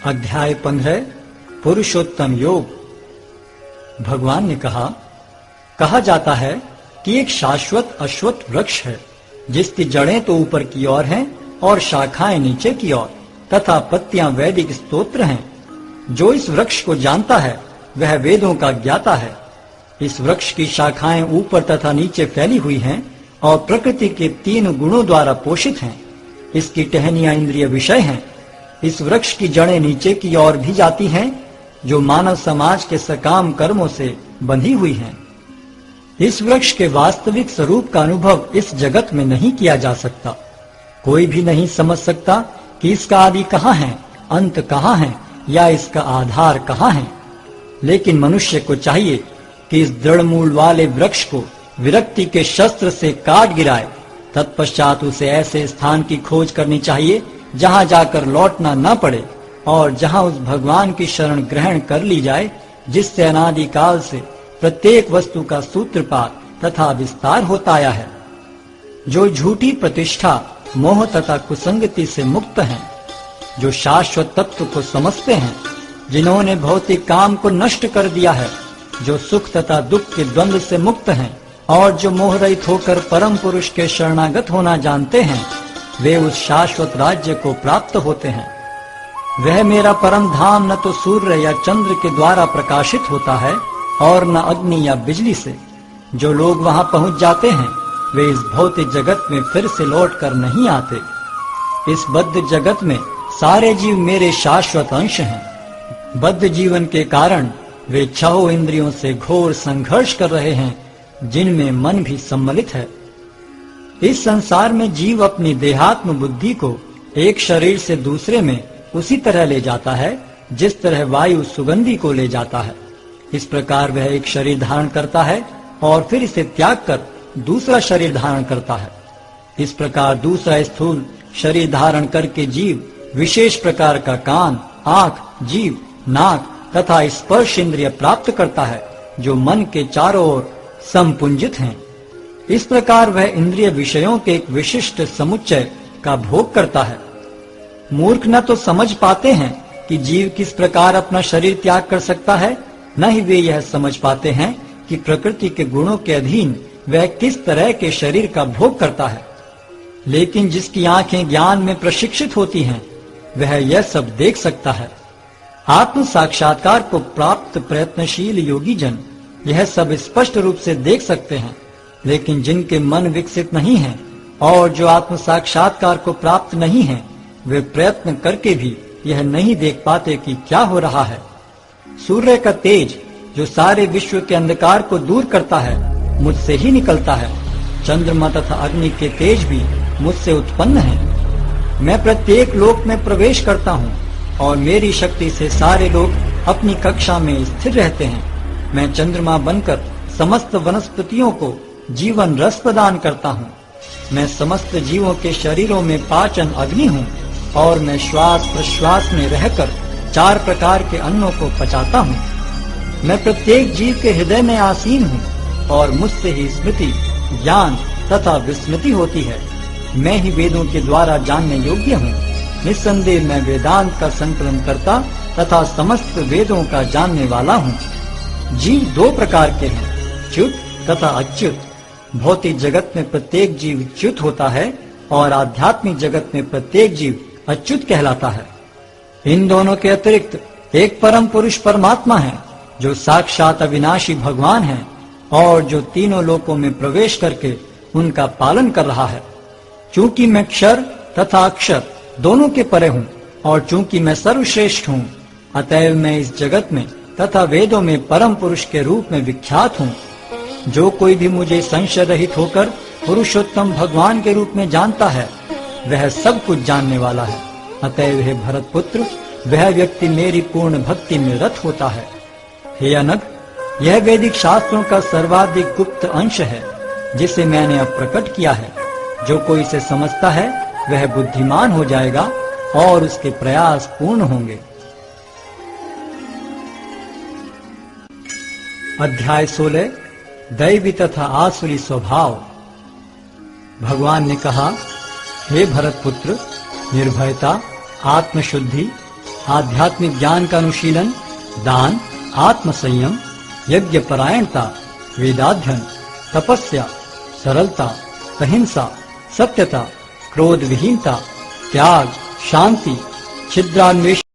अध्याय 15 पुरुषोत्तम योग। भगवान ने कहा जाता है कि एक शाश्वत अश्वत्थ वृक्ष है जिसकी जड़ें तो ऊपर की ओर हैं और शाखाएं नीचे की ओर तथा पत्तियां वैदिक स्तोत्र हैं। जो इस वृक्ष को जानता है वह वेदों का ज्ञाता है। इस वृक्ष की शाखाएं ऊपर तथा नीचे फैली हुई हैं और प्रकृति के 3 गुणों द्वारा पोषित हैं। इसकी टहनियां इंद्रिय विषय हैं। इस वृक्ष की जड़ें नीचे की ओर भी जाती हैं जो मानव समाज के सकाम कर्मों से बंधी हुई हैं। इस वृक्ष के वास्तविक स्वरूप का अनुभव इस जगत में नहीं किया जा सकता। कोई भी नहीं समझ सकता कि इसका आदि कहाँ है, अंत कहाँ है या इसका आधार कहाँ है। लेकिन मनुष्य को चाहिए कि इस दृढ़ मूल वाले वृक्ष को विरक्ति के शस्त्र से काट गिराए। तत्पश्चात उसे ऐसे स्थान की खोज करनी चाहिए जहां जाकर लौटना न पड़े और जहां उस भगवान की शरण ग्रहण कर ली जाए जिससे अनादिकाल से प्रत्येक वस्तु का सूत्रपात तथा विस्तार होता आया है। जो झूठी प्रतिष्ठा, मोह तथा कुसंगति से मुक्त हैं, जो शाश्वत तत्व को समझते हैं, जिन्होंने भौतिक काम को नष्ट कर दिया है, जो सुख तथा दुख के द्वंद्व से मुक्त हैं और जो मोह रहित होकर परम पुरुष के शरणागत होना जानते हैं, वे उस शाश्वत राज्य को प्राप्त होते हैं। वह मेरा परम धाम न तो सूर्य या चंद्र के द्वारा प्रकाशित होता है और न अग्नि या बिजली से। जो लोग वहां पहुंच जाते हैं वे इस भौतिक जगत में फिर से लौट कर नहीं आते। इस बद्ध जगत में सारे जीव मेरे शाश्वत अंश हैं। बद्ध जीवन के कारण वे 6 इंद्रियों से घोर संघर्ष कर रहे हैं जिनमें मन भी सम्मिलित है। इस संसार में जीव अपनी देहात्म बुद्धि को एक शरीर से दूसरे में उसी तरह ले जाता है जिस तरह वायु सुगंधि को ले जाता है। इस प्रकार वह एक शरीर धारण करता है और फिर इसे त्याग कर दूसरा शरीर धारण करता है। इस प्रकार दूसरा स्थूल शरीर धारण करके जीव विशेष प्रकार का कान, आंख, जीभ, नाक तथा स्पर्श इंद्रिय प्राप्त करता है जो मन के चारों ओर संपुंजित हैं। इस प्रकार वह इंद्रिय विषयों के एक विशिष्ट समुच्चय का भोग करता है। मूर्ख न तो समझ पाते हैं कि जीव किस प्रकार अपना शरीर त्याग कर सकता है, न ही वे यह समझ पाते हैं कि प्रकृति के गुणों के अधीन वह किस तरह के शरीर का भोग करता है। लेकिन जिसकी आंखें ज्ञान में प्रशिक्षित होती हैं वह यह सब देख सकता है। आत्म साक्षात्कार को प्राप्त प्रयत्नशील योगी जन यह सब स्पष्ट रूप से देख सकते हैं। लेकिन जिनके मन विकसित नहीं हैं और जो आत्म साक्षात्कार को प्राप्त नहीं हैं, वे प्रयत्न करके भी यह नहीं देख पाते कि क्या हो रहा है। सूर्य का तेज जो सारे विश्व के अंधकार को दूर करता है मुझसे ही निकलता है। चंद्रमा तथा अग्नि के तेज भी मुझसे उत्पन्न हैं। मैं प्रत्येक लोक में प्रवेश करता हूँ और मेरी शक्ति से सारे लोग अपनी कक्षा में स्थिर रहते हैं। मैं चंद्रमा बनकर समस्त वनस्पतियों को जीवन रस प्रदान करता हूँ। मैं समस्त जीवों के शरीरों में पाचन अग्नि हूँ और मैं श्वास प्रश्वास में रहकर 4 प्रकार के अन्नों को पचाता हूँ। मैं प्रत्येक जीव के हृदय में आसीन हूँ और मुझसे ही स्मृति, ज्ञान तथा विस्मृति होती है। मैं ही वेदों के द्वारा जानने योग्य हूँ। निस्संदेह मैं वेदांत का संकलन करता तथा समस्त वेदों का जानने वाला हूँ। जीव 2 प्रकार के हैं, च्युत तथा अच्युत। भौतिक जगत में प्रत्येक जीव च्युत होता है और आध्यात्मिक जगत में प्रत्येक जीव अच्युत कहलाता है। इन दोनों के अतिरिक्त एक परम पुरुष परमात्मा है जो साक्षात अविनाशी भगवान है और जो तीनों लोकों में प्रवेश करके उनका पालन कर रहा है। चूंकि मैं क्षर तथा अक्षर दोनों के परे हूँ और चूंकि मैं सर्वश्रेष्ठ हूँ, अतएव मैं इस जगत में तथा वेदों में परम पुरुष के रूप में विख्यात हूँ। जो कोई भी मुझे संशय रहित होकर पुरुषोत्तम भगवान के रूप में जानता है वह सब कुछ जानने वाला है। अतएव हे भरत पुत्र, वह व्यक्ति मेरी पूर्ण भक्ति में रत होता है। हे अनग, यह वैदिक शास्त्रों का सर्वाधिक गुप्त अंश है जिसे मैंने अब प्रकट किया है। जो कोई इसे समझता है वह बुद्धिमान हो जाएगा और उसके प्रयास पूर्ण होंगे। अध्याय 16 दैवी तथा आसुरी स्वभाव। भगवान ने कहा, हे भरत पुत्र, निर्भयता, आत्मशुद्धि आध्यात्मिक ज्ञान का अनुशीलन, दान, आत्म संयम, यज्ञ परायणता, वेदाध्ययन, तपस्या, सरलता, अहिंसा, सत्यता, क्रोध विहीनता, त्याग, शांति, छिद्रान्वेषण